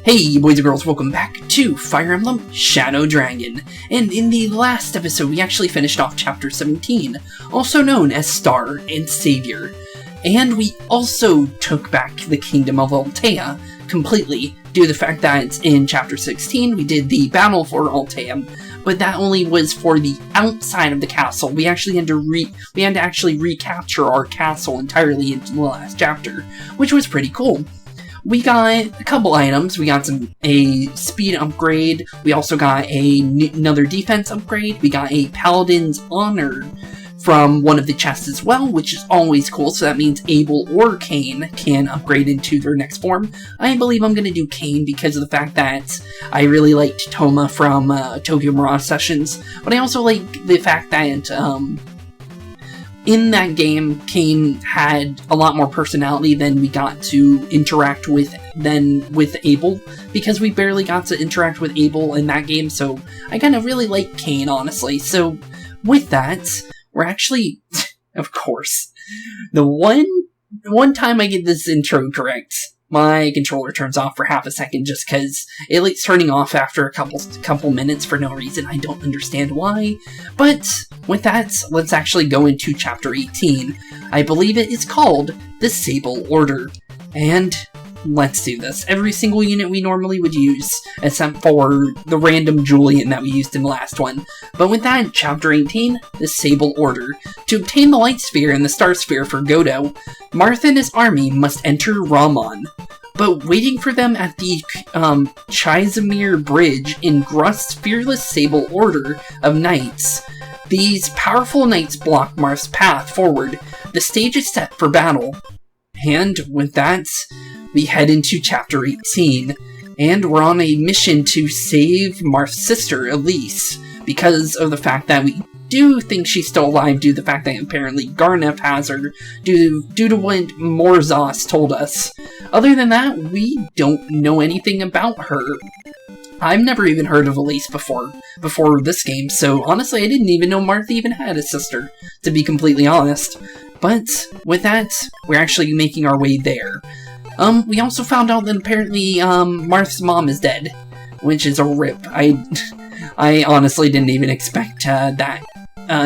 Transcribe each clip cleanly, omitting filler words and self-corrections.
Hey you boys and girls, welcome back to Fire Emblem Shadow Dragon. And in the last episode we actually finished off chapter 17, also known as Star and Savior. And we also took back the Kingdom of Altea completely, due to the fact that in chapter 16 we did the battle for Altea, but that only was for the outside of the castle. We actually had to actually recapture our castle entirely in the last chapter, which was pretty cool. We got a couple items. We got a speed upgrade. We also got another defense upgrade. We got a Paladin's Honor from one of the chests as well, which is always cool. So that means Abel or Cain can upgrade into their next form. I believe I'm going to do Cain because of the fact that I really liked Toma from Tokyo Mirage Sessions. But I also like the fact that in that game, Cain had a lot more personality than we got to interact with Abel, because we barely got to interact with Abel in that game, so I kind of really like Cain, honestly. So, with that, we're actually, of course, the one time I get this intro correct, my controller turns off for half a second just because it likes turning off after a couple minutes for no reason. I don't understand why. But with that, let's actually go into chapter 18. I believe it is called the Sable Order. And let's do this. Every single unit we normally would use, except for the random Julian that we used in the last one. But with that, chapter 18, the Sable Order. To obtain the Light Sphere and the Star Sphere for Godo, Marth and his army must enter Ramon. But waiting for them at the Chizamir Bridge in Grust's fearless Sable Order of Knights. These powerful knights block Marth's path forward. The stage is set for battle. And with that, we head into chapter 18, and we're on a mission to save Marth's sister, Elise, because of the fact that we do think she's still alive due to the fact that apparently Garnef has her, due to what Morzos told us. Other than that, we don't know anything about her. I've never even heard of Elise before this game, so honestly I didn't even know Marth even had a sister, to be completely honest. But with that, we're actually making our way there. We also found out that apparently, Marth's mom is dead, which is a rip. I honestly didn't even expect, that,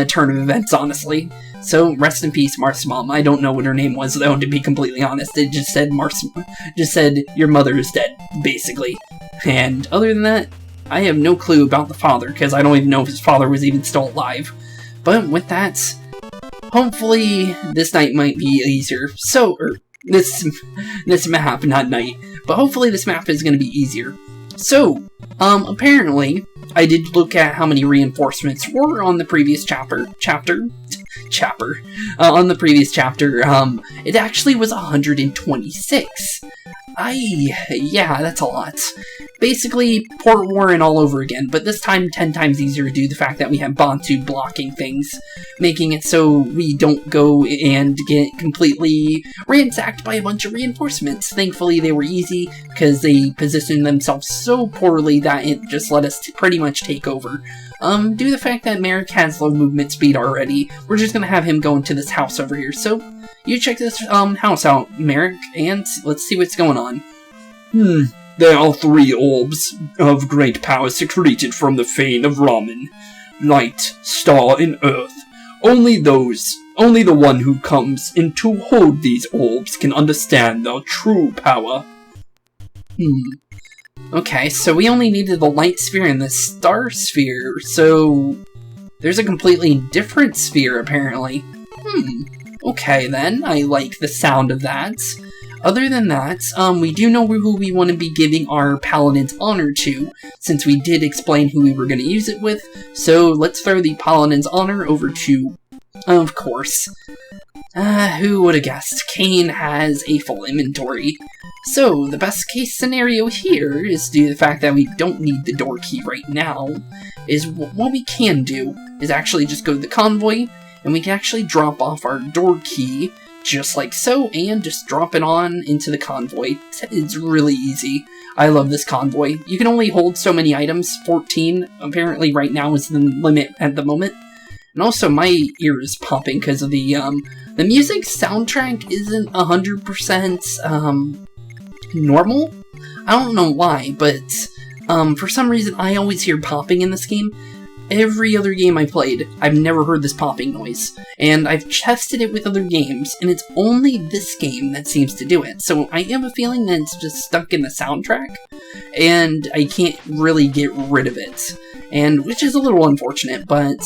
turn of events, honestly. So, rest in peace, Marth's mom. I don't know what her name was, though, to be completely honest. It just said your mother is dead, basically. And other than that, I have no clue about the father, because I don't even know if his father was even still alive. But with that, hopefully, this night might be easier. So, this map, not night, but hopefully this map is going to be easier. So, apparently, I did look at how many reinforcements were on the previous chapter, on the previous chapter, it actually was 126. Yeah, that's a lot. Basically, Port Warren all over again, but this time 10 times easier due to the fact that we have Bantu blocking things, making it so we don't go and get completely ransacked by a bunch of reinforcements. Thankfully, they were easy, because they positioned themselves so poorly that it just let us pretty much take over. Due to the fact that Merrick has low movement speed already, we're just gonna have him go into this house over here, so you check this house out, Merrick, and let's see what's going on. There are 3 orbs of great power secreted from the fane of Ramen. Light, star, and earth. Only the one who comes in to hold these orbs can understand their true power. Okay, so we only needed the light sphere and the star sphere, so there's a completely different sphere, apparently. Okay then, I like the sound of that. Other than that, we do know who we want to be giving our Paladin's Honor to, since we did explain who we were going to use it with, so let's throw the Paladin's Honor over to, of course, who would have guessed? Cain has a full inventory. So, the best case scenario here is due to the fact that we don't need the door key right now, is what we can do is actually just go to the convoy, and we can actually drop off our door key, just like so, and just drop it on into the convoy. It's really easy. I love this convoy. You can only hold so many items, 14, apparently right now is the limit at the moment. And also my ear is popping because of the music soundtrack isn't 100%, normal. I don't know why, but for some reason I always hear popping in this game. Every other game I played, I've never heard this popping noise. And I've tested it with other games, and it's only this game that seems to do it. So I have a feeling that it's just stuck in the soundtrack, and I can't really get rid of it. And which is a little unfortunate, but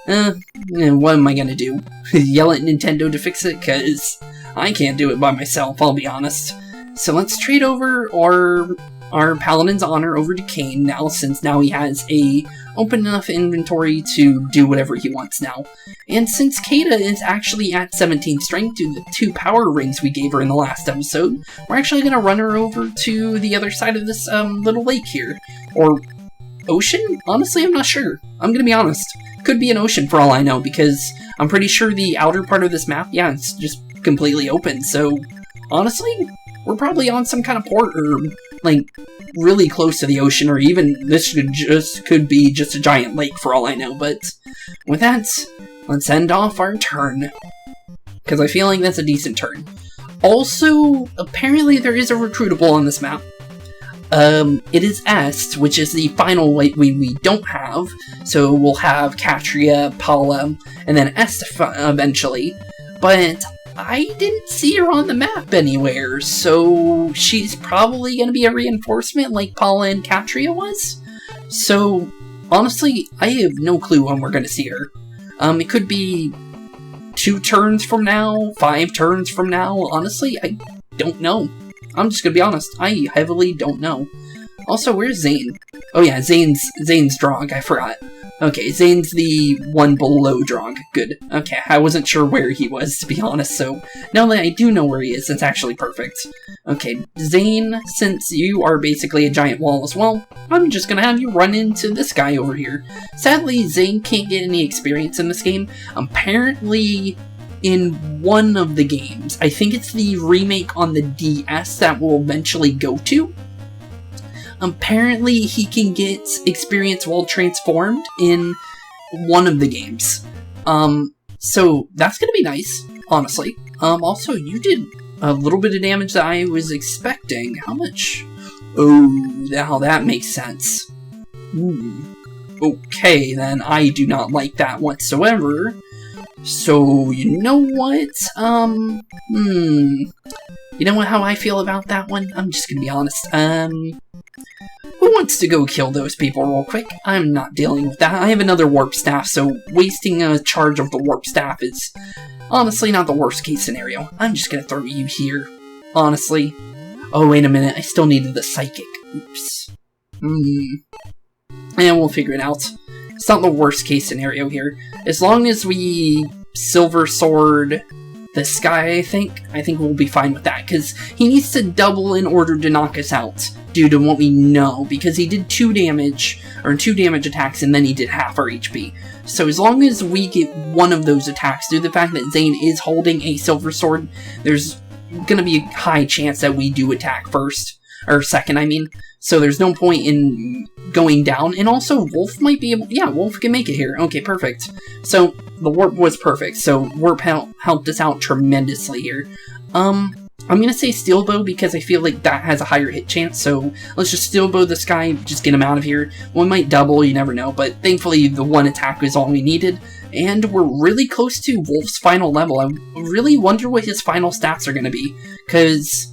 what am I gonna do? Yell at Nintendo to fix it? Cause I can't do it by myself, I'll be honest. So let's trade over our Paladin's Honor over to Cain now, since now he has a open enough inventory to do whatever he wants now. And since Caeda is actually at 17 strength due to the 2 power rings we gave her in the last episode, we're actually gonna run her over to the other side of this little lake here. Or ocean? Honestly, I'm not sure. I'm gonna be honest. Could be an ocean for all I know, because I'm pretty sure the outer part of this map, yeah, it's just completely open, so honestly, we're probably on some kind of port, or like really close to the ocean, or even this could be just a giant lake for all I know. But with that, let's end off our turn, because I feel like that's a decent turn. Also, apparently there is a recruitable on this map. It is Est, which is the final white we don't have, so we'll have Caeda, Paula, and then Est eventually, but I didn't see her on the map anywhere, so she's probably going to be a reinforcement like Paula and Caeda was. So, honestly, I have no clue when we're going to see her. It could be 2 turns from now, 5 turns from now. Honestly, I don't know. I'm just going to be honest. I heavily don't know. Also, where's Zane? Oh yeah, Zane's Drog, I forgot. Okay, Zane's the one below Drog. Good. Okay, I wasn't sure where he was, to be honest, so now that I do know where he is, it's actually perfect. Okay, Zane, since you are basically a giant wall as well, I'm just gonna have you run into this guy over here. Sadly, Zane can't get any experience in this game. Apparently, in one of the games, I think it's the remake on the DS that we'll eventually go to, apparently he can get experience while transformed in one of the games. So that's gonna be nice, honestly. Also, you did a little bit of damage that I was expecting. How much? Oh, now that makes sense. Ooh. Okay, then I do not like that whatsoever. So, you know what? You know how I feel about that one? I'm just gonna be honest. Who wants to go kill those people real quick? I'm not dealing with that. I have another warp staff, so wasting a charge of the warp staff is honestly not the worst case scenario. I'm just gonna throw you here. Honestly. Oh, wait a minute. I still needed the psychic. Oops. And we'll figure it out. It's not the worst case scenario here. As long as we Silver Sword this guy, I think we'll be fine with that, because he needs to double in order to knock us out, due to what we know, because he did 2 damage attacks, and then he did half our HP. So as long as we get one of those attacks, due to the fact that Zane is holding a Silver Sword, there's gonna be a high chance that we do attack first, or second, I mean. So there's no point in going down, and also Wolf might be able, yeah, Wolf can make it here. Okay, perfect. So the warp was perfect, so warp helped us out tremendously here. I'm gonna say Steel Bow because I feel like that has a higher hit chance, so let's just Steel Bow this guy, just get him out of here. One might double, you never know, but thankfully the one attack was all we needed, and we're really close to Wolf's final level. I really wonder what his final stats are gonna be, because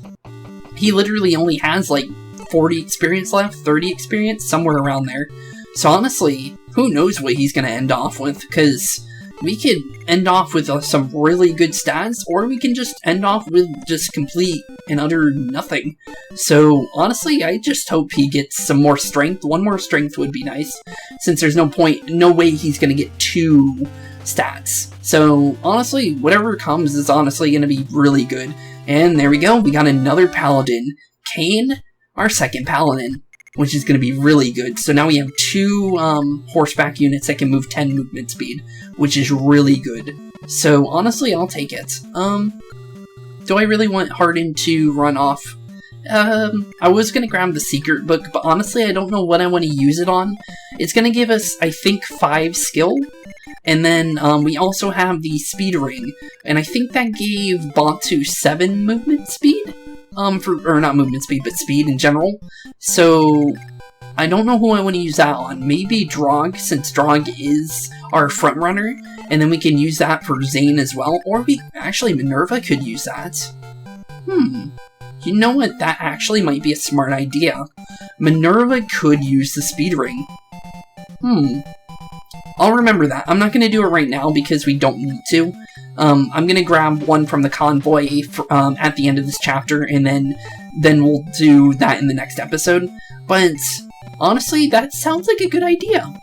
he literally only has like 40 experience left, 30 experience, somewhere around there. So honestly, who knows what he's gonna end off with, because we could end off with some really good stats, or we can just end off with just complete and utter nothing. So honestly, I just hope he gets some more strength. 1 more strength would be nice, since there's no way he's gonna get 2 stats. So honestly, whatever comes is honestly gonna be really good. And there we go, we got another Paladin. Cain, our second Paladin, which is going to be really good. So now we have 2 horseback units that can move 10 movement speed, which is really good. So honestly, I'll take it. Do I really want Hardin to run off? I was going to grab the secret book, but honestly, I don't know what I want to use it on. It's going to give us, I think, 5 skill. And then we also have the speed ring, and I think that gave Bantu 7 movement speed. or not movement speed, but speed in general. So I don't know who I want to use that on. Maybe Drog, since Drog is our front runner, and then we can use that for Zane as well. Or actually Minerva could use that. You know what? That actually might be a smart idea. Minerva could use the speed ring. I'll remember that. I'm not going to do it right now because we don't need to. I'm going to grab one from the convoy at the end of this chapter, and then we'll do that in the next episode. But honestly, that sounds like a good idea.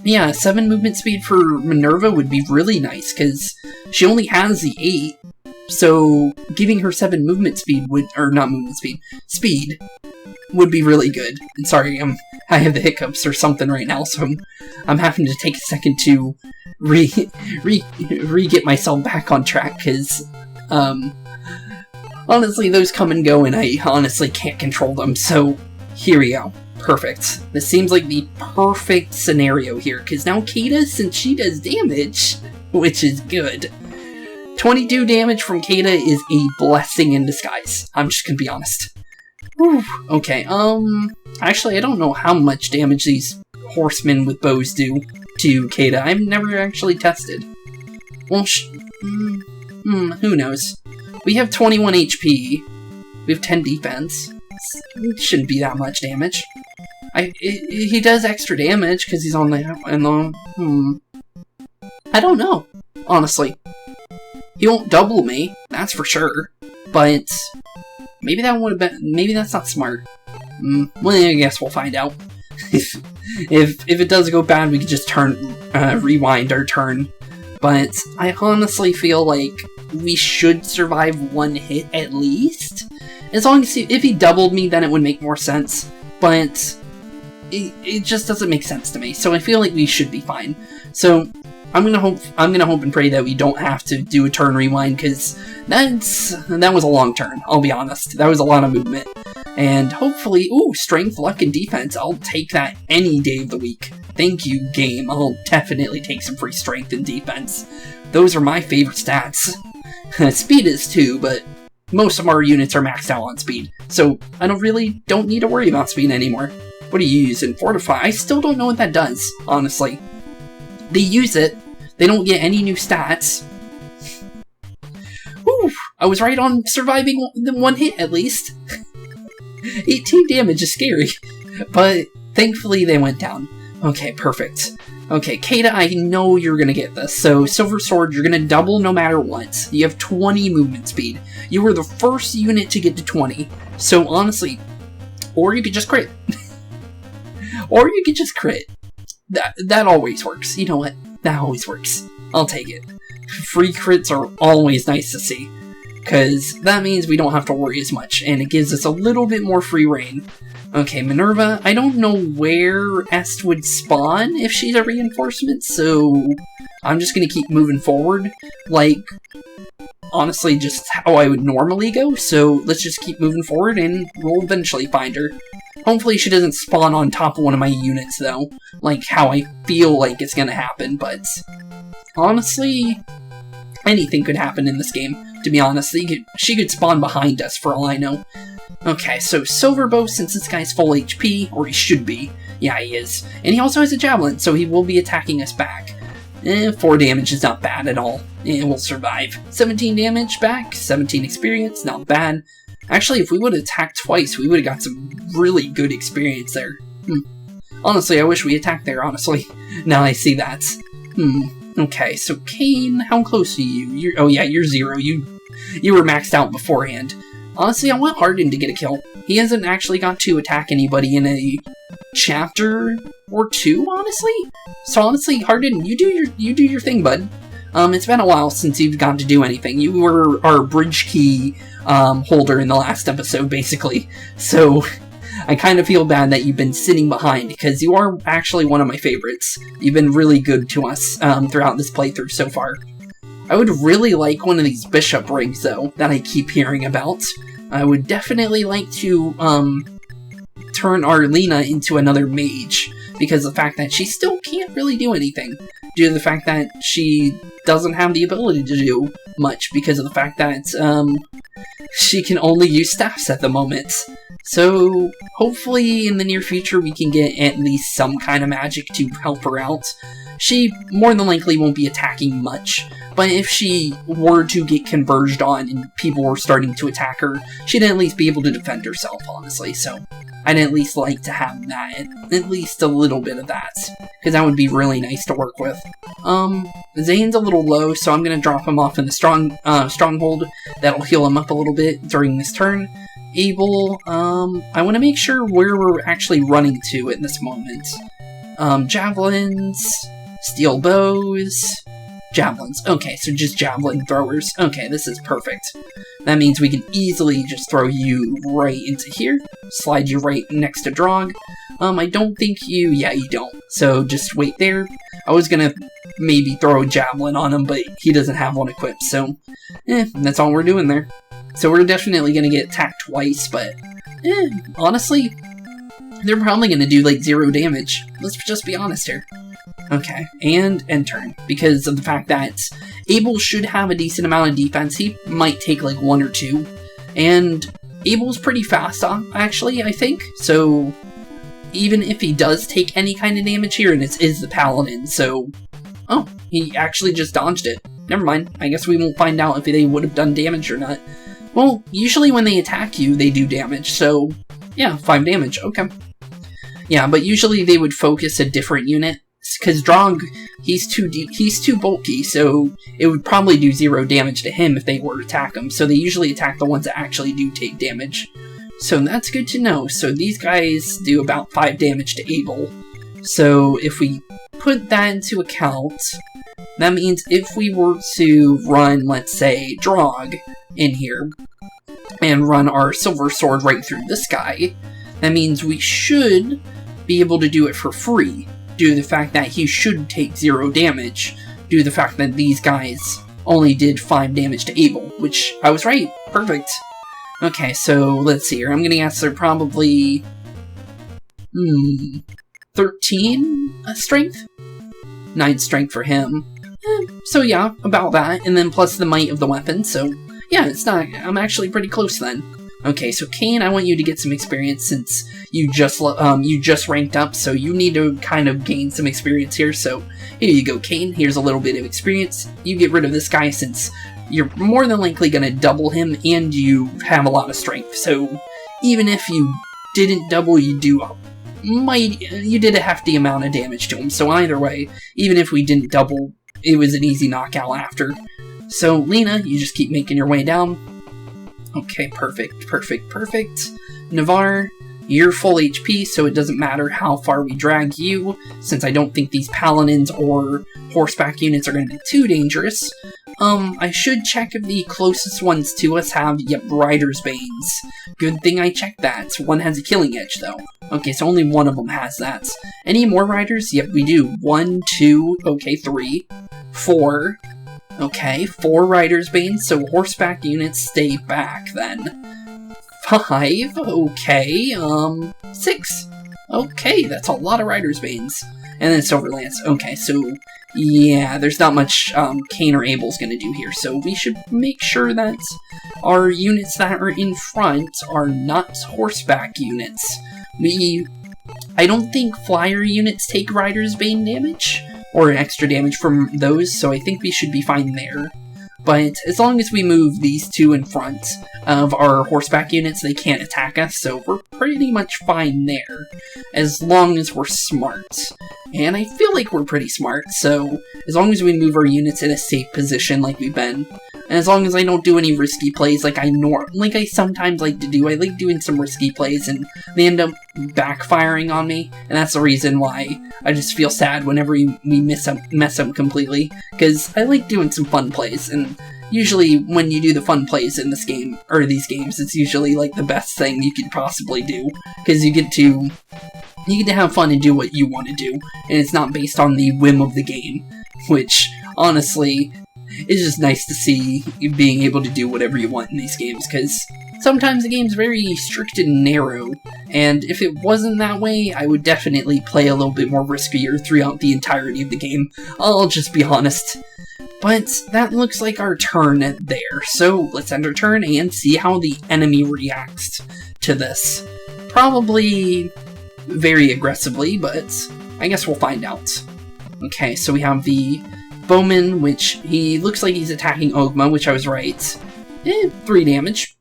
Yeah, 7 movement speed for Minerva would be really nice, because she only has the 8. So giving her 7 movement speed speed would be really good. And sorry, I have the hiccups or something right now, so I'm having to take a second to get myself back on track, because honestly, those come and go, and I honestly can't control them. So here we go. Perfect. This seems like the perfect scenario here, because now Caeda, since she does damage, which is good. 22 damage from Caeda is a blessing in disguise. I'm just gonna be honest. Whew. Okay, actually, I don't know how much damage these horsemen with bows do to Caeda. I've never actually tested. Well, who knows? We have 21 HP. We have 10 defense. It shouldn't be that much damage. He does extra damage because he's on the... I don't know, honestly. He won't double me, that's for sure. But maybe that would have been... Maybe that's not smart. Well, I guess we'll find out. If it does go bad, we could just rewind our turn. But I honestly feel like we should survive one hit at least. As long as if he doubled me, then it would make more sense. But it just doesn't make sense to me. So I feel like we should be fine. So I'm gonna hope and pray that we don't have to do a turn rewind, because that was a long turn. I'll be honest. That was a lot of movement. And hopefully, strength, luck, and defense. I'll take that any day of the week. Thank you, game. I'll definitely take some free strength and defense. Those are my favorite stats. Speed is too, but most of our units are maxed out on speed. So I don't need to worry about speed anymore. What are you using? Fortify. I still don't know what that does, honestly. They use it. They don't get any new stats. Whew, I was right on surviving the one hit, at least. 18 damage is scary, but thankfully they went down. Okay, perfect. Okay, Caeda, I know you're gonna get this. So, Silver Sword, you're gonna double no matter what. You have 20 movement speed. You were the first unit to get to 20. So, honestly, or you could just crit. Or you could just crit. That always works. You know what? That always works. I'll take it. Free crits are always nice to see, because that means we don't have to worry as much, and it gives us a little bit more free reign. Okay, Minerva, I don't know where Est would spawn if she's a reinforcement, so I'm just gonna keep moving forward, like, honestly, just how I would normally go, so let's just keep moving forward, and we'll eventually find her. Hopefully she doesn't spawn on top of one of my units, though, like how I feel like it's gonna happen, but honestly, anything could happen in this game, to be honest. She could spawn behind us, for all I know. Okay, so Silverbow, since this guy's full HP, or he should be. Yeah, he is. And he also has a Javelin, so he will be attacking us back. 4 damage is not bad at all. We'll survive. 17 damage back, 17 experience, not bad. Actually, if we would have attacked twice, we would have got some really good experience there. Honestly, I wish we attacked there, honestly. Now I see that. Okay, so Kane, how close are you? Oh yeah, you're 0. You were maxed out beforehand. Honestly, I want Hardin to get a kill. He hasn't actually got to attack anybody in a chapter or 2, honestly. So honestly, Hardin, you do your thing, bud. It's been a while since you've gotten to do anything. You were our bridge key holder in the last episode, basically. So I kind of feel bad that you've been sitting behind, because you are actually one of my favorites. You've been really good to us throughout this playthrough so far. I would really like one of these bishop rings, though, that I keep hearing about. I would definitely like to turn Arlena into another mage, because of the fact that she still can't really do anything, due to the fact that she doesn't have the ability to do much, because of the fact that she can only use staffs at the moment. So hopefully in the near future we can get at least some kind of magic to help her out. She more than likely won't be attacking much, but if she were to get converged on and people were starting to attack her, she'd at least be able to defend herself, honestly, so I'd at least like to have that, at least a little bit of that, because that would be really nice to work with. Zane's a little low, so I'm going to drop him off in the stronghold. That'll heal him up a little bit during this turn. Abel, I want to make sure where we're actually running to in this moment. Javelins, steel bows, javelins. Okay, so just javelin throwers. Okay, this is perfect. That means we can easily just throw you right into here, slide you right next to Drog. I don't think you, yeah, you don't. So just wait there. I was gonna maybe throw a javelin on him, but he doesn't have one equipped, so that's all we're doing there. So we're definitely gonna get attacked twice, but honestly, they're probably gonna do like 0 damage. Let's just be honest here. Okay, and end turn, because of the fact that Abel should have a decent amount of defense. He might take like 1 or 2, and Abel's pretty fast, actually, I think, so even if he does take any kind of damage here, and it is the Paladin, so... Oh, he actually just dodged it. Never mind, I guess we won't find out if they would have done damage or not. Well, usually when they attack you, they do damage, so yeah, 5 damage, okay. Yeah, but usually they would focus a different unit, because Drog, he's too bulky, so it would probably do 0 damage to him if they were to attack him, so they usually attack the ones that actually do take damage. So that's good to know. So these guys do about 5 damage to Abel. So if we put that into account, that means if we were to run, let's say, Drog in here, and run our silver sword right through this guy, that means we should be able to do it for free, due to the fact that he should take 0 damage, due to the fact that these guys only did 5 damage to Abel, which I was right. Perfect. Okay, so let's see here. I'm gonna guess they're probably 13 strength? 9 strength for him. So yeah, about that, and then plus the might of the weapon, so yeah, it's not, I'm actually pretty close then. Okay, so Cain, I want you to get some experience since you just ranked up, so you need to kind of gain some experience here, so here you go, Cain, here's a little bit of experience. You get rid of this guy since you're more than likely going to double him, and you have a lot of strength, so even if you didn't double, you did a hefty amount of damage to him, so either way, even if we didn't double, it was an easy knockout after. So, Lena, you just keep making your way down. Okay, perfect, perfect, perfect. Navarre, you're full HP, so it doesn't matter how far we drag you, since I don't think these paladins or horseback units are going to be too dangerous. I should check if the closest ones to us have, yep, Rider's Banes. Good thing I checked that. One has a killing edge, though. Okay, so only one of them has that. Any more riders? Yep, we do. 1, 2, okay, 3, 4... Okay, 4 Rider's Banes, so horseback units stay back then. 5, okay, 6. Okay, that's a lot of Rider's Banes. And then Silver Lance. Okay, so yeah, there's not much Cain or Abel's gonna do here, so we should make sure that our units that are in front are not horseback units. I don't think flyer units take Rider's Bane damage, or extra damage from those, so I think we should be fine there. But as long as we move these 2 in front of our horseback units, they can't attack us, so we're pretty much fine there, as long as we're smart. And I feel like we're pretty smart, so as long as we move our units in a safe position like we've been, and as long as I don't do any risky plays like I sometimes like to do. I like doing some risky plays, and they end up backfiring on me, and that's the reason why I just feel sad whenever we mess up completely, because I like doing some fun plays, and usually when you do the fun plays in this game, or these games, it's usually like the best thing you could possibly do, because you get to have fun and do what you want to do, and it's not based on the whim of the game, which, honestly, is just nice to see you being able to do whatever you want in these games, because sometimes the game's very strict and narrow, and if it wasn't that way, I would definitely play a little bit more riskier throughout the entirety of the game. I'll just be honest. But that looks like our turn there, so let's end our turn and see how the enemy reacts to this. Probably very aggressively, but I guess we'll find out. Okay, so we have the Bowman, which he looks like he's attacking Ogma, which I was right. 3 damage.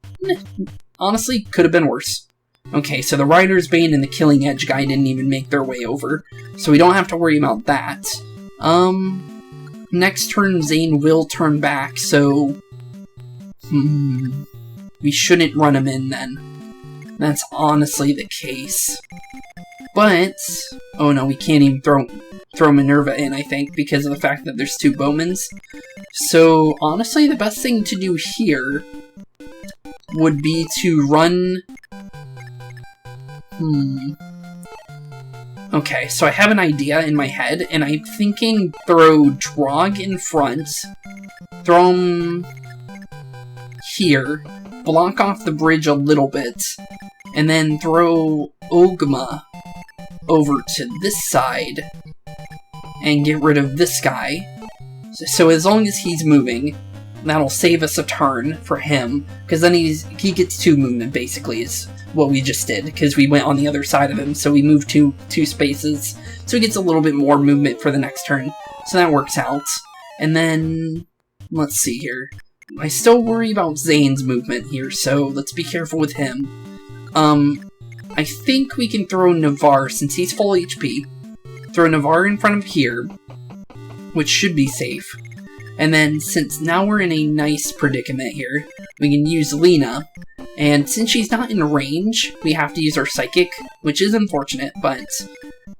Honestly, could have been worse. Okay, so the Rider's Bane and the Killing Edge guy didn't even make their way over, so we don't have to worry about that. Next turn, Zane will turn back, so... we shouldn't run him in then. That's honestly the case. But... oh no, we can't even throw Minerva in, I think, because of the fact that there's 2 Bowmans. So, honestly, the best thing to do here would be to run... Okay, so I have an idea in my head, and I'm thinking throw Drog in front, throw him here, block off the bridge a little bit, and then throw Ogma over to this side, and get rid of this guy. So as long as he's moving, that'll save us a turn for him, because then he gets 2 movement, basically, is what we just did, because we went on the other side of him, so we moved two spaces, so he gets a little bit more movement for the next turn, so that works out. And then, let's see here, I still worry about Zane's movement here, so let's be careful with him. I think we can throw Navarre, since he's full HP, throw Navarre in front of here, which should be safe. And then, since now we're in a nice predicament here, we can use Lena, and since she's not in range, we have to use our Psychic, which is unfortunate, but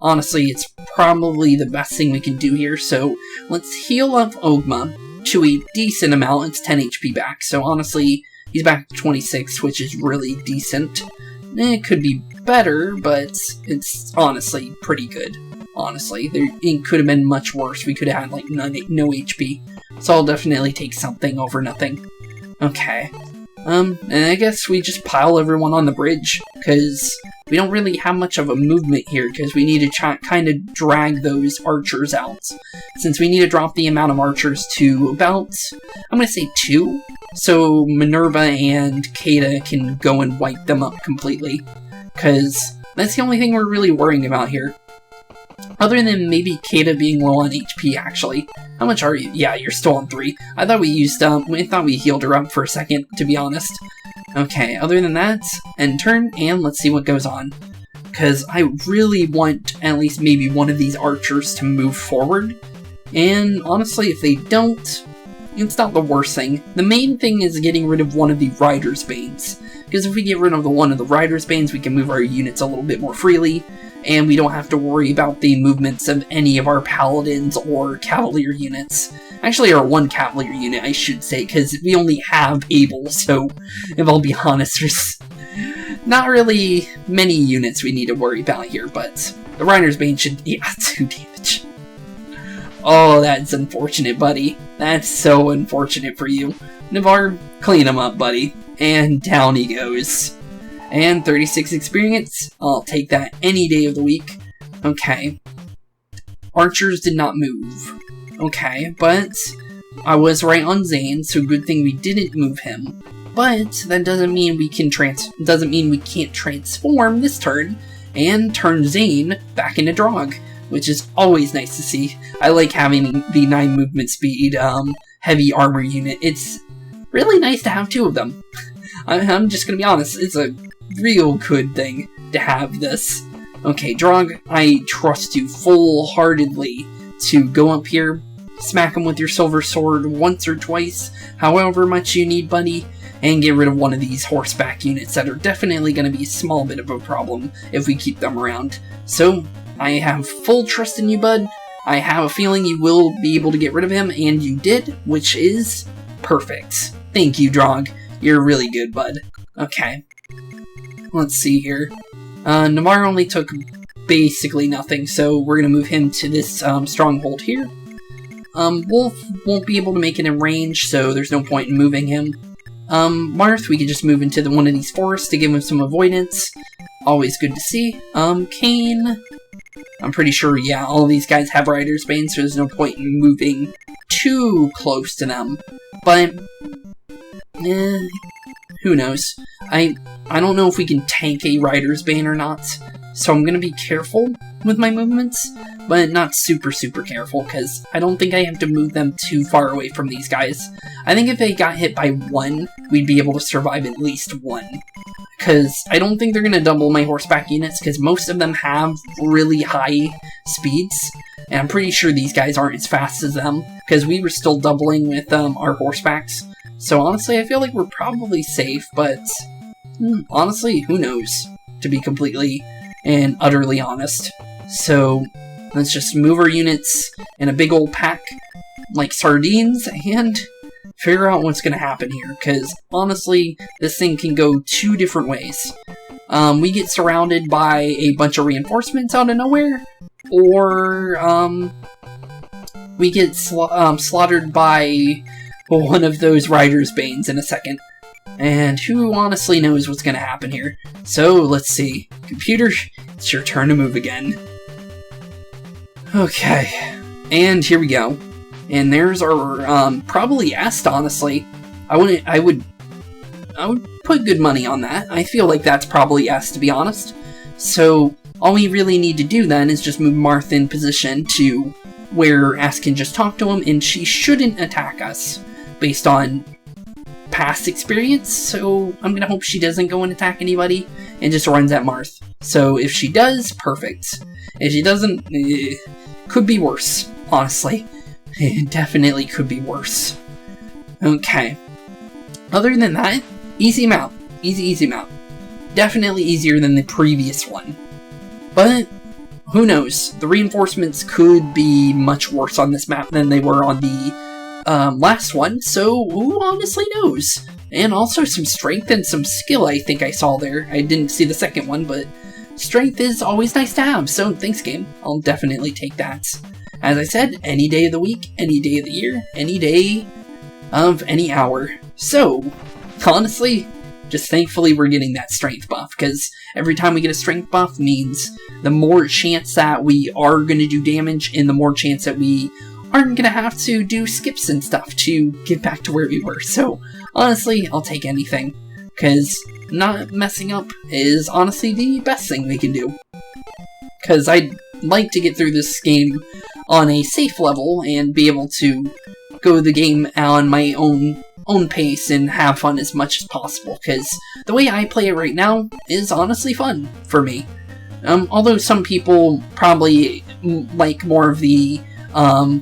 honestly, it's probably the best thing we can do here, so let's heal up Ogma to a decent amount. It's 10 HP back, so honestly, he's back to 26, which is really decent. It could be better, but it's honestly pretty good. Honestly, it could have been much worse. We could have had, like, no HP. So I'll definitely take something over nothing. Okay. And I guess we just pile everyone on the bridge, because we don't really have much of a movement here, because we need to kind of drag those archers out. Since we need to drop the amount of archers to about, I'm going to say 2, so Minerva and Caeda can go and wipe them up completely, because that's the only thing we're really worrying about here. Other than maybe Caeda being low on HP, actually. How much are you? Yeah, you're still on 3. I thought we used, I thought we healed her up for a second, to be honest. Okay, other than that, end turn, and let's see what goes on. Because I really want at least maybe one of these archers to move forward. And honestly, if they don't, it's not the worst thing. The main thing is getting rid of one of the Rider's Banes. Because if we get rid of one of the Rider's Banes, we can move our units a little bit more freely. And we don't have to worry about the movements of any of our paladins or cavalier units. Actually, our 1 cavalier unit, I should say, because we only have Abel, so if I'll be honest, there's not really many units we need to worry about here, but the Rider's Bane should, yeah, 2 damage. Oh, that's unfortunate, buddy. That's so unfortunate for you. Navarre, clean him up, buddy. And down he goes. And 36 experience. I'll take that any day of the week. Okay. Archers did not move. Okay, but I was right on Zane, so good thing we didn't move him. But that doesn't mean we can can't transform this turn and turn Zane back into Drog, which is always nice to see. I like having the 9 movement speed heavy armor unit. It's really nice to have 2 of them. I'm just gonna be honest, it's a real good thing to have this. Okay, Drog, I trust you full-heartedly to go up here, smack him with your silver sword once or twice, however much you need, buddy, and get rid of one of these horseback units that are definitely going to be a small bit of a problem if we keep them around. So, I have full trust in you, bud. I have a feeling you will be able to get rid of him, and you did, which is perfect. Thank you, Drog. You're really good, bud. Okay. Let's see here. Navarre only took basically nothing, so we're going to move him to this stronghold here. Wolf won't be able to make it in range, so there's no point in moving him. Marth, we could just move into one of these forests to give him some avoidance. Always good to see. Kane, I'm pretty sure, yeah, all these guys have Rider's Bane, so there's no point in moving too close to them. But, who knows? I don't know if we can tank a Rider's Bane or not, so I'm gonna be careful with my movements, but not super careful, because I don't think I have to move them too far away from these guys. I think if they got hit by one, we'd be able to survive at least one. Because I don't think they're going to double my horseback units, because most of them have really high speeds, and I'm pretty sure these guys aren't as fast as them, because we were still doubling with our horsebacks. So honestly, I feel like we're probably safe, but honestly, who knows, to be completely and utterly honest. So let's just move our units in a big old pack like sardines and figure out what's going to happen here, because honestly, this thing can go two different ways. We get surrounded by a bunch of reinforcements out of nowhere, or we get slaughtered by one of those Rider's Banes in a second. And who honestly knows what's going to happen here. So, let's see. Computer, it's your turn to move again. Okay, and here we go. And there's our, probably Est, honestly. I would put good money on that. I feel like that's probably Est, to be honest. So, all we really need to do then is just move Marth in position to where Est can just talk to him, and she shouldn't attack us, based on past experience, so I'm gonna hope she doesn't go and attack anybody, and just runs at Marth. So, if she does, perfect. If she doesn't, could be worse, honestly. It definitely could be worse. Okay. Other than that, easy map. Easy map. Definitely easier than the previous one. But, who knows? The reinforcements could be much worse on this map than they were on the last one, so who honestly knows? And also some strength and some skill I think I saw there. I didn't see the second one, but strength is always nice to have, so thanks game. I'll definitely take that. As I said, any day of the week, any day of the year, any day of any hour. So, honestly, just thankfully we're getting that strength buff, because every time we get a strength buff means the more chance that we are going to do damage, and the more chance that we aren't going to have to do skips and stuff to get back to where we were. So, honestly, I'll take anything, because not messing up is honestly the best thing we can do. Because I'd like to get through this game on a safe level and be able to go the game on my own pace and have fun as much as possible, because the way I play it right now is honestly fun for me. Although some people probably like more of the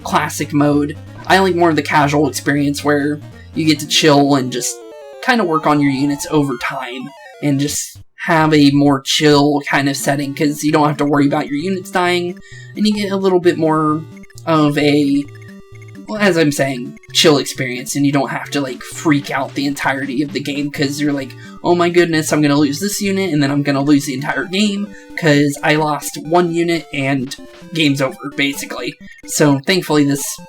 classic mode, I like more of the casual experience where you get to chill and just kind of work on your units over time and just have a more chill kind of setting, because you don't have to worry about your units dying, and you get a little bit more of a, well, as I'm saying, chill experience, and you don't have to like freak out the entirety of the game, because you're like, oh my goodness, I'm gonna lose this unit, and then I'm gonna lose the entire game, because I lost one unit, and game's over, basically. So thankfully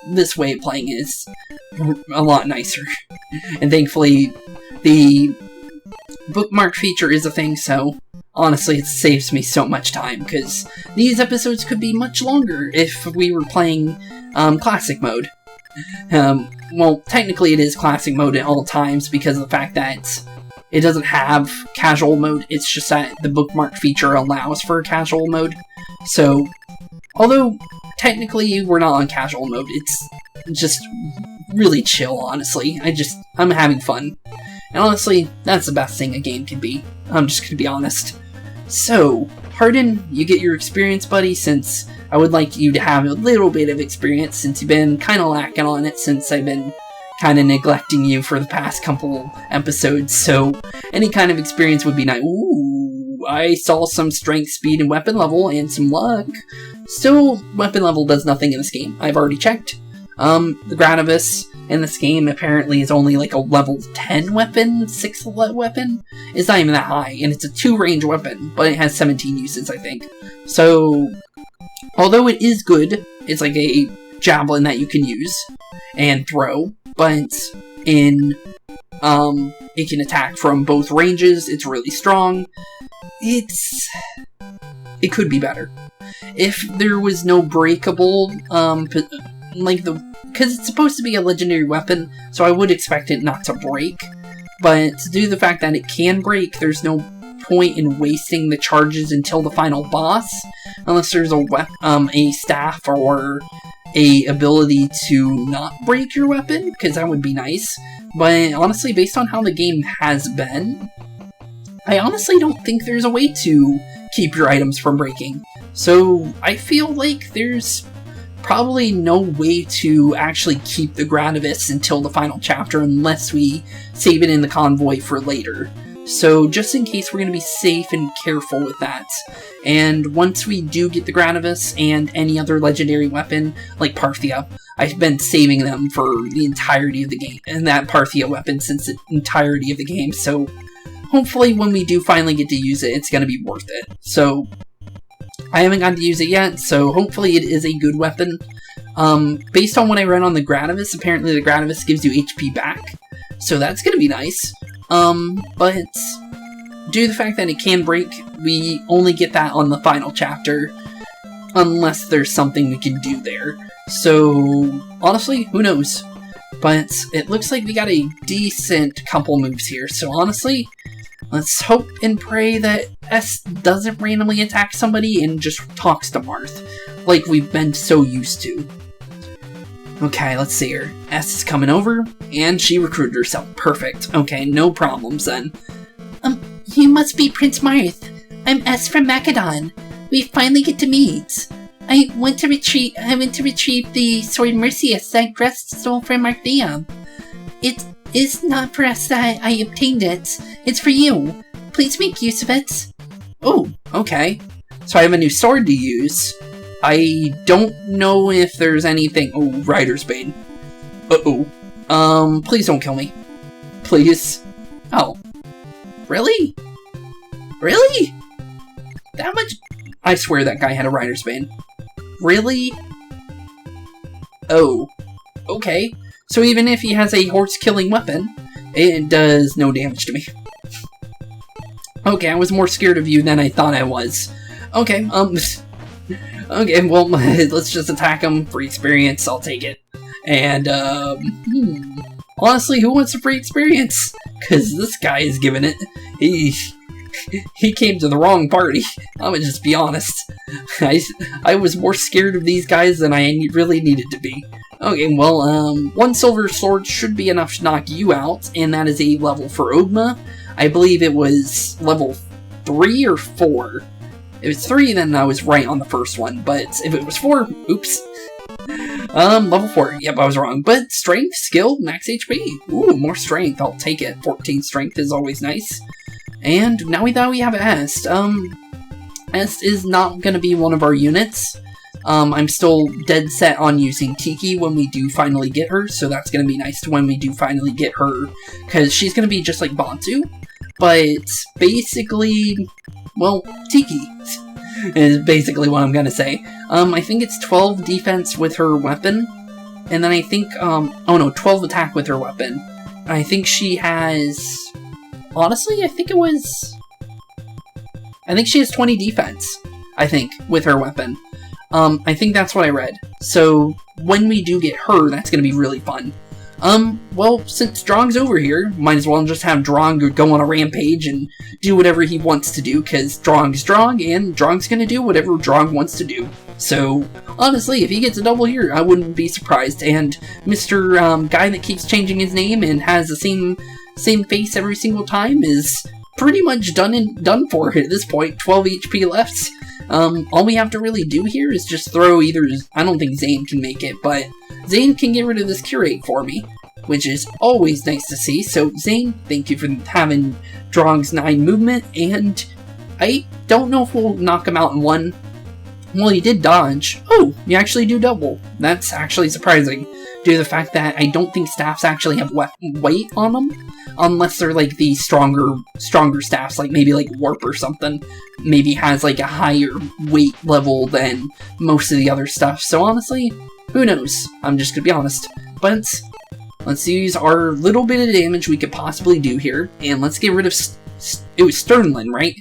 this way of playing is a lot nicer. And thankfully the bookmark feature is a thing, so honestly it saves me so much time, because these episodes could be much longer if we were playing classic mode. Well, technically it is classic mode at all times because of the fact that it doesn't have casual mode, it's just that the bookmark feature allows for casual mode. So, although technically we're not on casual mode, it's just really chill, honestly. I'm having fun. And honestly, that's the best thing a game can be. I'm just gonna be honest. So, Hardin, you get your experience, buddy, since I would like you to have a little bit of experience, since you've been kind of lacking on it since I've been kind of neglecting you for the past couple episodes, so any kind of experience would be nice. Ooh, I saw some strength, speed, and weapon level, and some luck. Still, weapon level does nothing in this game. I've already checked. The Granavis in this game apparently is only like a level 10 weapon, 6 weapon. It's not even that high, and it's a 2-range weapon, but it has 17 uses, I think. So, although it is good, it's like a javelin that you can use and throw, but it can attack from both ranges. It's really strong. It could be better. If there was no breakable, like the because it's supposed to be a legendary weapon, so I would expect it not to break. But due to the fact that it can break, there's no point in wasting the charges until the final boss, unless there's a staff or a ability to not break your weapon, because that would be nice. But honestly, based on how the game has been, I honestly don't think there's a way to keep your items from breaking. So I feel like there's probably no way to actually keep the Gradivis until the final chapter unless we save it in the convoy for later. So just in case, we're going to be safe and careful with that. And once we do get the Gradivis and any other legendary weapon, like Parthia, I've been saving them for the entirety of the game, and that Parthia weapon since the entirety of the game, so hopefully when we do finally get to use it, it's going to be worth it. So I haven't gotten to use it yet, so hopefully it is a good weapon. Based on what I read on the Gradivis, apparently the Gradivis gives you HP back, so that's going to be nice. But due to the fact that it can break, we only get that on the final chapter, unless there's something we can do there. So, honestly, who knows? But it looks like we got a decent couple moves here, so honestly, let's hope and pray that S doesn't randomly attack somebody and just talks to Marth, like we've been so used to. Okay, let's see her. S is coming over, and she recruited herself. Perfect. Okay, no problems then. You must be Prince Marth. I'm S from Macedon. We finally get to meet. I went to retrieve the sword Mercius that Grest stole from Marth I've. It is not for us that I obtained it. It's for you. Please make use of it. Oh, okay. So I have a new sword to use. I don't know if there's anything... Oh, Rider's Bane. Uh-oh. Please don't kill me. Please. Oh. Really? Really? That much? I swear that guy had a Rider's Bane. Really? Oh. Okay. So even if he has a horse-killing weapon, it does no damage to me. Okay, I was more scared of you than I thought I was. Okay, okay, well, let's just attack him. Free experience, I'll take it. And, honestly, who wants a free experience? Because this guy is giving it. He came to the wrong party. I'm gonna just be honest. I was more scared of these guys than I really needed to be. Okay, well, one silver sword should be enough to knock you out, and that is a level for Ogma. I believe it was level 3 or 4. If it's 3, then I was right on the first one, but if it was 4, oops. Level 4, yep, I was wrong. But strength, skill, max HP. Ooh, more strength, I'll take it. 14 strength is always nice. And now that we have S, S is not gonna be one of our units. I'm still dead set on using Tiki when we do finally get her, so that's gonna be nice when we do finally get her, because she's gonna be just like Bantu, but basically, well, Tiki is basically what I'm gonna say. I think it's 12 defense with her weapon, and then I think, oh no, 12 attack with her weapon. I think she has, honestly, I think she has 20 defense, I think, with her weapon. I think that's what I read. So, when we do get her, that's gonna be really fun. Well, since Drong's over here, might as well just have Drong go on a rampage and do whatever he wants to do, because Drong's Drong, and Drong's gonna do whatever Drong wants to do. So, honestly, if he gets a double here, I wouldn't be surprised. And Mr. Guy that keeps changing his name and has the same face every single time is pretty much done for at this point. 12 HP left. All we have to really do here is just throw either... I don't think Zane can make it, but Zane can get rid of this curate for me, which is always nice to see. So, Zane, thank you for having Drong's 9 movement, and I don't know if we'll knock him out in one. Well, he did dodge. Oh, you actually do double. That's actually surprising, due to the fact that I don't think staffs actually have weight on them, unless they're like the stronger staffs, like maybe like Warp or something, maybe has like a higher weight level than most of the other stuff. So honestly, who knows? I'm just gonna be honest. But let's use our little bit of damage we could possibly do here, and let's get rid of it was Sterling, right?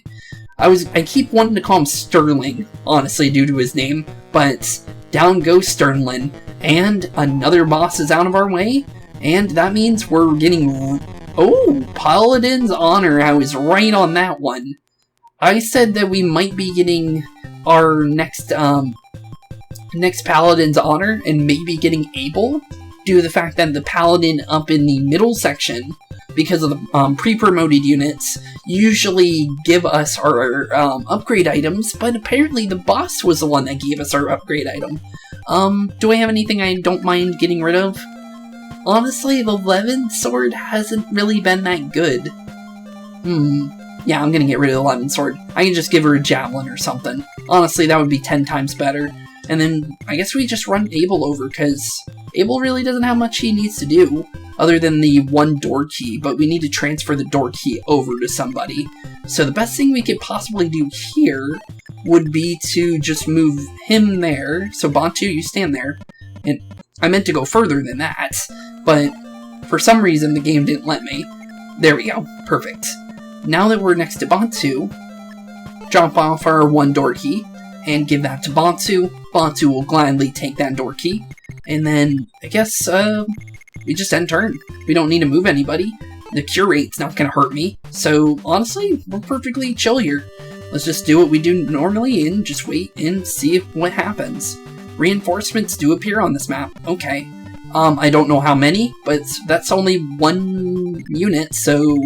I keep wanting to call him Sterling, honestly, due to his name, but down goes Sternlin, and another boss is out of our way, and that means we're getting... Oh, Paladin's Honor, I was right on that one. I said that we might be getting our next Paladin's Honor, and maybe getting Able, due to the fact that the Paladin up in the middle section, because of the pre-promoted units, usually give us our upgrade items, but apparently the boss was the one that gave us our upgrade item. Do I have anything I don't mind getting rid of? Honestly, the Levin sword hasn't really been that good. Yeah, I'm gonna get rid of the Levin sword. I can just give her a javelin or something. Honestly, that would be 10 times better. And then, I guess we just run Abel over, because Abel really doesn't have much he needs to do, other than the one door key, but we need to transfer the door key over to somebody. So the best thing we could possibly do here would be to just move him there. So Bantu, you stand there. And I meant to go further than that, but for some reason the game didn't let me. There we go. Perfect. Now that we're next to Bantu, drop off our one door key and give that to Bantu. Bantu will gladly take that door key. And then, I guess, we just end turn. We don't need to move anybody. The cure rate's not going to hurt me. So, honestly, we're perfectly chill here. Let's just do what we do normally and just wait and see what happens. Reinforcements do appear on this map. Okay. I don't know how many, but that's only one unit, so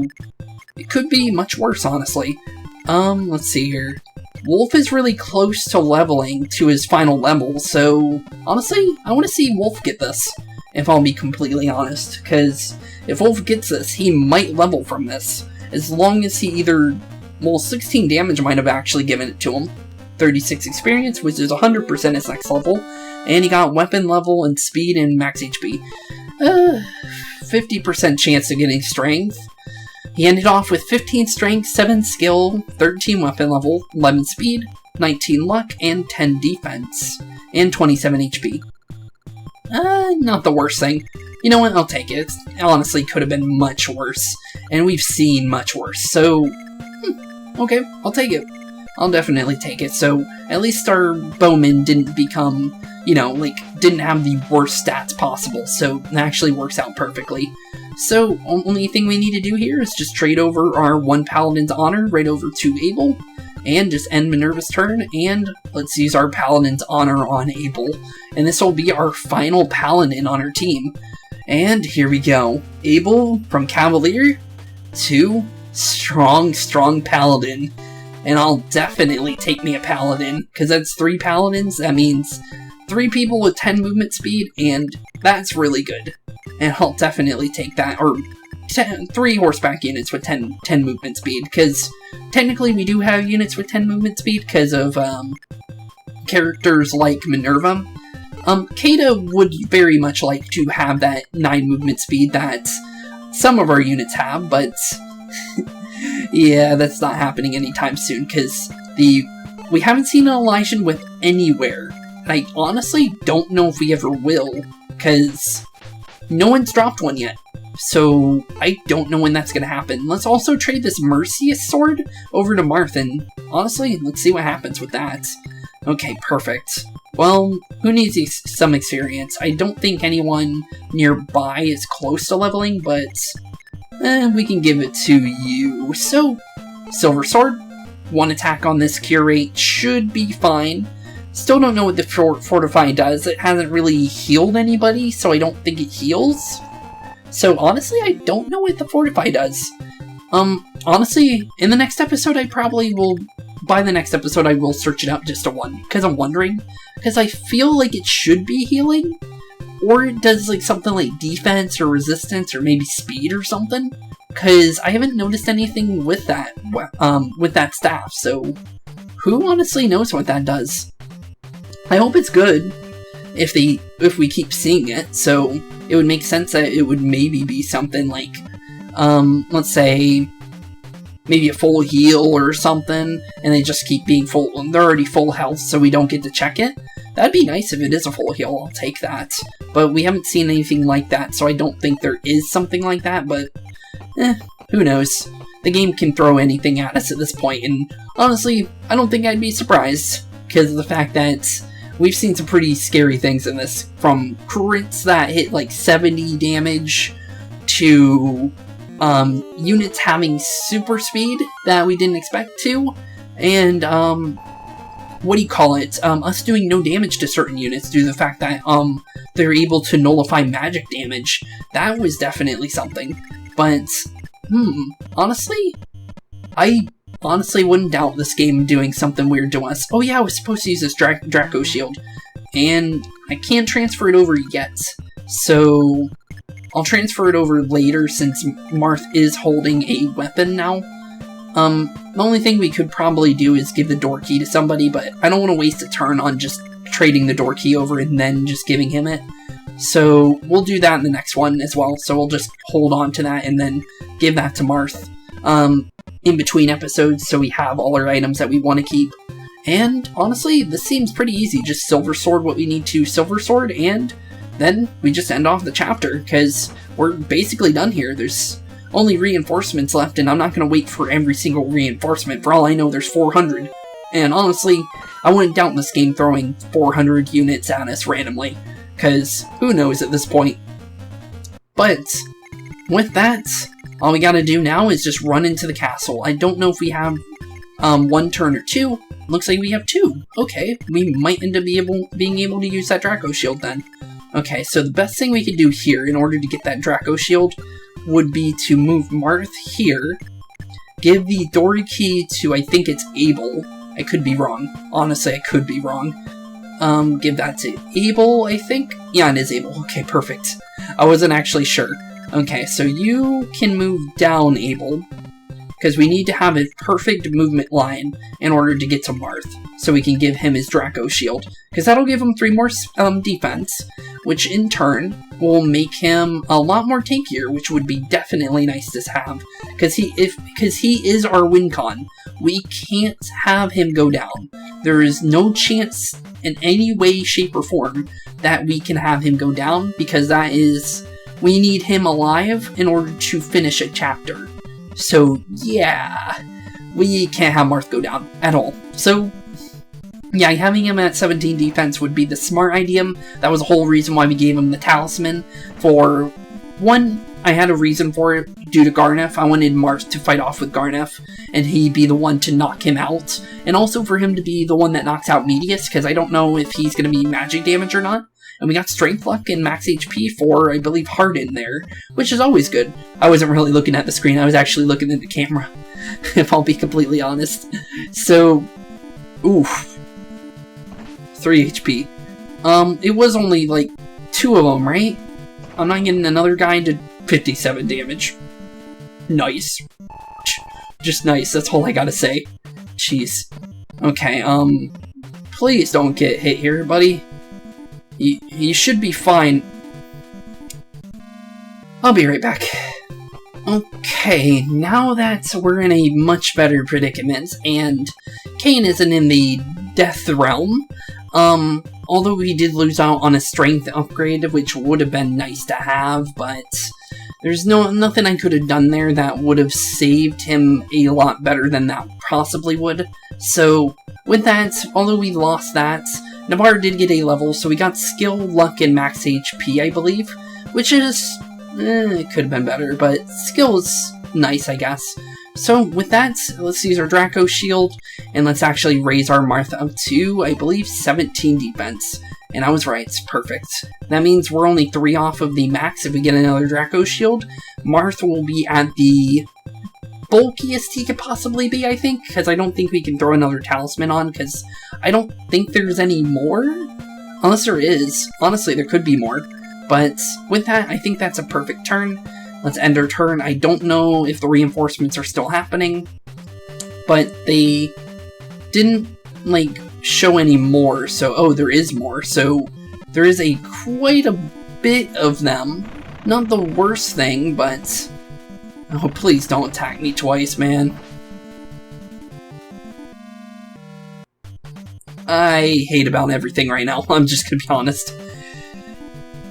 it could be much worse, honestly. Let's see here. Wolf is really close to leveling to his final level, so honestly, I want to see Wolf get this, if I'll be completely honest, because if Wolf gets this, he might level from this, as long as he either, well, 16 damage might have actually given it to him, 36 experience, which is 100% his next level, and he got weapon level and speed and max HP. 50% chance of getting strength. He ended off with 15 strength, 7 skill, 13 weapon level, 11 speed, 19 luck, and 10 defense, and 27 HP. Not the worst thing. You know what, I'll take it. It honestly could have been much worse, and we've seen much worse, so... okay, I'll take it. I'll definitely take it, so at least our bowman didn't become, you know, like, didn't have the worst stats possible, so it actually works out perfectly. So, only thing we need to do here is just trade over our one Paladin's Honor right over to Abel, and just end Minerva's turn, and let's use our Paladin's Honor on Abel. And this will be our final Paladin on our team. And here we go. Abel from Cavalier to strong Paladin. And I'll definitely take me a Paladin, because that's 3 Paladins, that means 3 people with 10 movement speed, and that's really good. And I'll definitely take that, or 3 horseback units with 10 movement speed, because technically we do have units with 10 movement speed because of characters like Minerva. Caeda would very much like to have that 9 movement speed that some of our units have, but yeah, that's not happening anytime soon, because we haven't seen an Elysian with anywhere, and I honestly don't know if we ever will, because no one's dropped one yet, so I don't know when that's going to happen. Let's also trade this Mercius sword over to Marth, and honestly, let's see what happens with that. Okay, perfect. Well, who needs some experience? I don't think anyone nearby is close to leveling, but we can give it to you. So, Silver Sword, 1 attack on this cure rate should be fine. Still don't know what the Fortify does. It hasn't really healed anybody, so I don't think it heals. So honestly, I don't know what the Fortify does. Honestly, in the next episode, by the next episode, I will search it up just to because I'm wondering. Because I feel like it should be healing, or it does like something like defense or resistance or maybe speed or something. Because I haven't noticed anything with that staff. So who honestly knows what that does? I hope it's good, if we keep seeing it, so it would make sense that it would maybe be something like, let's say, maybe a full heal or something, and they just keep being full, they're already full health, so we don't get to check it. That'd be nice if it is a full heal, I'll take that. But we haven't seen anything like that, so I don't think there is something like that, but, who knows. The game can throw anything at us at this point, and honestly, I don't think I'd be surprised, because of the fact that we've seen some pretty scary things in this, from crits that hit like 70 damage to units having super speed that we didn't expect to, and us doing no damage to certain units due to the fact that they're able to nullify magic damage. That was definitely something. But honestly, I wouldn't doubt this game doing something weird to us. Oh yeah, I was supposed to use this Draco shield, and I can't transfer it over yet, so I'll transfer it over later since Marth is holding a weapon now. The only thing we could probably do is give the door key to somebody, but I don't want to waste a turn on just trading the door key over and then just giving him it. So we'll do that in the next one as well, so we'll just hold on to that and then give that to Marth in between episodes, so we have all our items that we want to keep. And honestly, this seems pretty easy. Just Silver Sword what we need to Silver Sword, and then we just end off the chapter, because we're basically done here. There's only reinforcements left, and I'm not going to wait for every single reinforcement. For all I know, there's 400. And honestly, I wouldn't doubt this game throwing 400 units at us randomly, because who knows at this point. But with that, all we gotta do now is just run into the castle. I don't know if we have one turn or two. Looks like we have two. Okay, we might end up being able to use that Draco shield then. Okay, so the best thing we could do here in order to get that Draco shield would be to move Marth here, give the door key to, I think it's Abel. I could be wrong. Honestly, I could be wrong. Give that to Abel, I think? Yeah, it is Abel. Okay, perfect. I wasn't actually sure. Okay, so you can move down, Abel, because we need to have a perfect movement line in order to get to Marth, so we can give him his Draco shield, because that'll give him 3 more defense, which in turn will make him a lot more tankier, which would be definitely nice to have, because he is our win con. We can't have him go down. There is no chance in any way, shape, or form that we can have him go down, because that is... we need him alive in order to finish a chapter. So, yeah, we can't have Marth go down at all. So, yeah, having him at 17 defense would be the smart idea. That was the whole reason why we gave him the talisman. For one, I had a reason for it due to Garneth. I wanted Marth to fight off with Garneth, and he be the one to knock him out. And also for him to be the one that knocks out Medius, because I don't know if he's going to be magic damage or not. And we got Strength, Luck, and Max HP for, I believe, Harden there, which is always good. I wasn't really looking at the screen, I was actually looking at the camera, if I'll be completely honest. So, oof. 3 HP. It was only, like, 2 of them, right? I'm not getting another guy to 57 damage. Nice. Just nice, that's all I gotta say. Jeez. Okay, please don't get hit here, buddy. You should be fine. I'll be right back. Okay, now that we're in a much better predicament, and Cain isn't in the death realm, although we did lose out on a strength upgrade, which would have been nice to have, but there's nothing I could have done there that would have saved him a lot better than that possibly would. So, with that, although we lost that, Navarre did get a level, so we got Skill, Luck, and Max HP, I believe, which is... it could have been better, but Skill is nice, I guess. So, with that, let's use our Draco Shield, and let's actually raise our Marth up to, I believe, 17 defense. And I was right, it's perfect. That means we're only 3 off of the max if we get another Draco Shield. Marth will be at the bulkiest he could possibly be, I think, because I don't think we can throw another talisman on, because I don't think there's any more, unless there is. Honestly, there could be more, but with that, I think that's a perfect turn. Let's end our turn. I don't know if the reinforcements are still happening, but they didn't, like, show any more, so, oh, there is more, so there is quite a bit of them. Not the worst thing, but... oh, please don't attack me twice, man. I hate about everything right now, I'm just gonna be honest.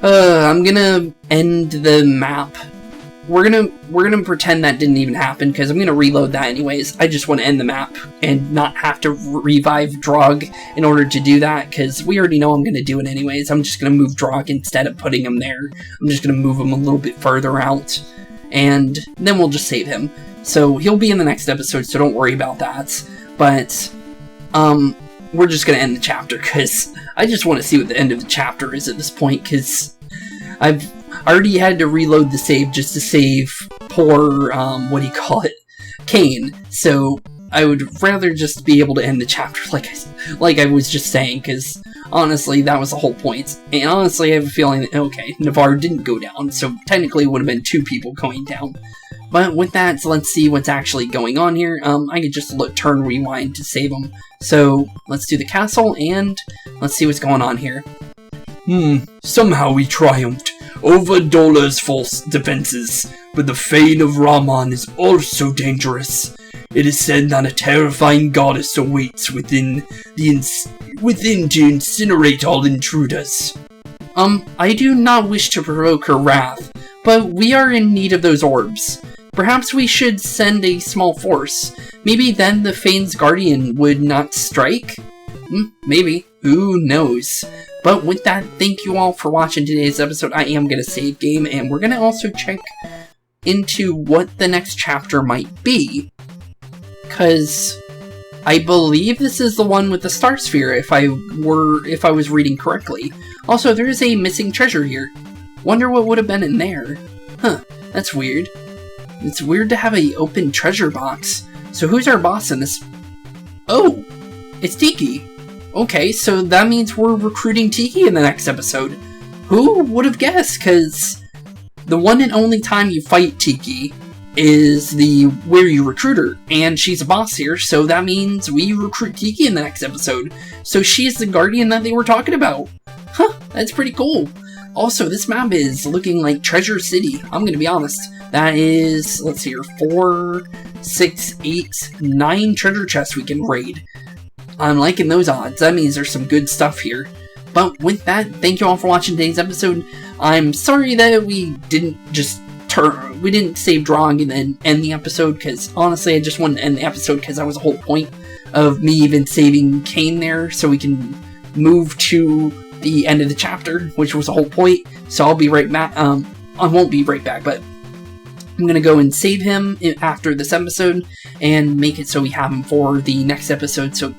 I'm gonna end the map we're gonna pretend that didn't even happen, because I'm gonna reload that anyways. I just want to end the map and not have to revive Drog in order to do that, because we already know I'm gonna do it anyways. I'm just gonna move Drog instead of putting him there. I'm just gonna move him a little bit further out, and then we'll just save him. So he'll be in the next episode, so don't worry about that. But we're just gonna end the chapter, because I just want to see what the end of the chapter is at this point, because I already had to reload the save just to save poor, Cain. So I would rather just be able to end the chapter like I was just saying, because honestly, that was the whole point. And honestly, I have a feeling that, okay, Navarre didn't go down, so technically it would have been 2 people going down. But with that, so let's see what's actually going on here. I could just turn rewind to save them. So let's do the castle, and let's see what's going on here. Somehow we triumphed over Dola's false defenses, but the fate of Rahman is also dangerous. It is said that a terrifying goddess awaits within to incinerate all intruders. I do not wish to provoke her wrath, but we are in need of those orbs. Perhaps we should send a small force. Maybe then the Fane's Guardian would not strike? Maybe. Who knows? But with that, thank you all for watching today's episode. I am going to save game, and we're going to also check into what the next chapter might be. Because I believe this is the one with the Star Sphere, if I was reading correctly. Also, there is a missing treasure here. Wonder what would have been in there. Huh, that's weird. It's weird to have an open treasure box. So who's our boss in this? Oh, it's Tiki. Okay, so that means we're recruiting Tiki in the next episode. Who would have guessed? Because the one and only time you fight Tiki is where you recruit her, and she's a boss here, so that means we recruit Tiki in the next episode. So she's the guardian that they were talking about. Huh, that's pretty cool. Also, this map is looking like Treasure City. I'm gonna be honest. That is, let's see here, 4, 6, 8, 9 treasure chests we can raid. I'm liking those odds. That means there's some good stuff here. But with that, thank you all for watching today's episode. I'm sorry that we didn't save Drog and then end the episode, because honestly, I just wanted to end the episode because that was the whole point of me even saving Cain there, so we can move to the end of the chapter, which was the whole point. So I'll be right back. I won't be right back, but I'm going to go and save him after this episode and make it so we have him for the next episode. So,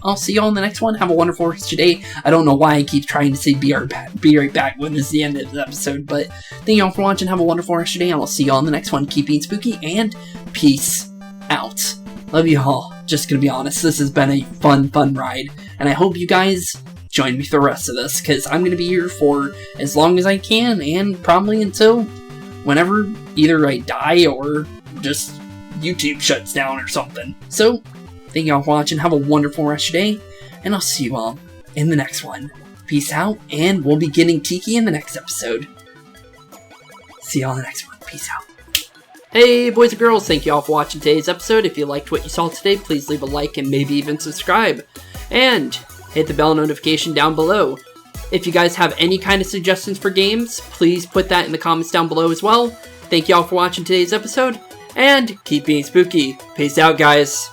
I'll see you all in the next one. Have a wonderful rest of your day. I don't know why I keep trying to say be right back when it's the end of the episode, but thank you all for watching. Have a wonderful rest of your day, and I'll see you all in the next one. Keep being spooky, and peace out. Love you all. Just going to be honest, this has been a fun ride, and I hope you guys join me for the rest of this, because I'm going to be here for as long as I can, and probably until whenever either I die or just YouTube shuts down or something. So, thank you all for watching, have a wonderful rest of your day, and I'll see you all in the next one. Peace out, and we'll be getting Tiki in the next episode. See you all in the next one. Peace out. Hey boys and girls, thank you all for watching today's episode. If you liked what you saw today, please leave a like and maybe even subscribe. And hit the bell notification down below. If you guys have any kind of suggestions for games, please put that in the comments down below as well. Thank you all for watching today's episode, and keep being spooky. Peace out, guys.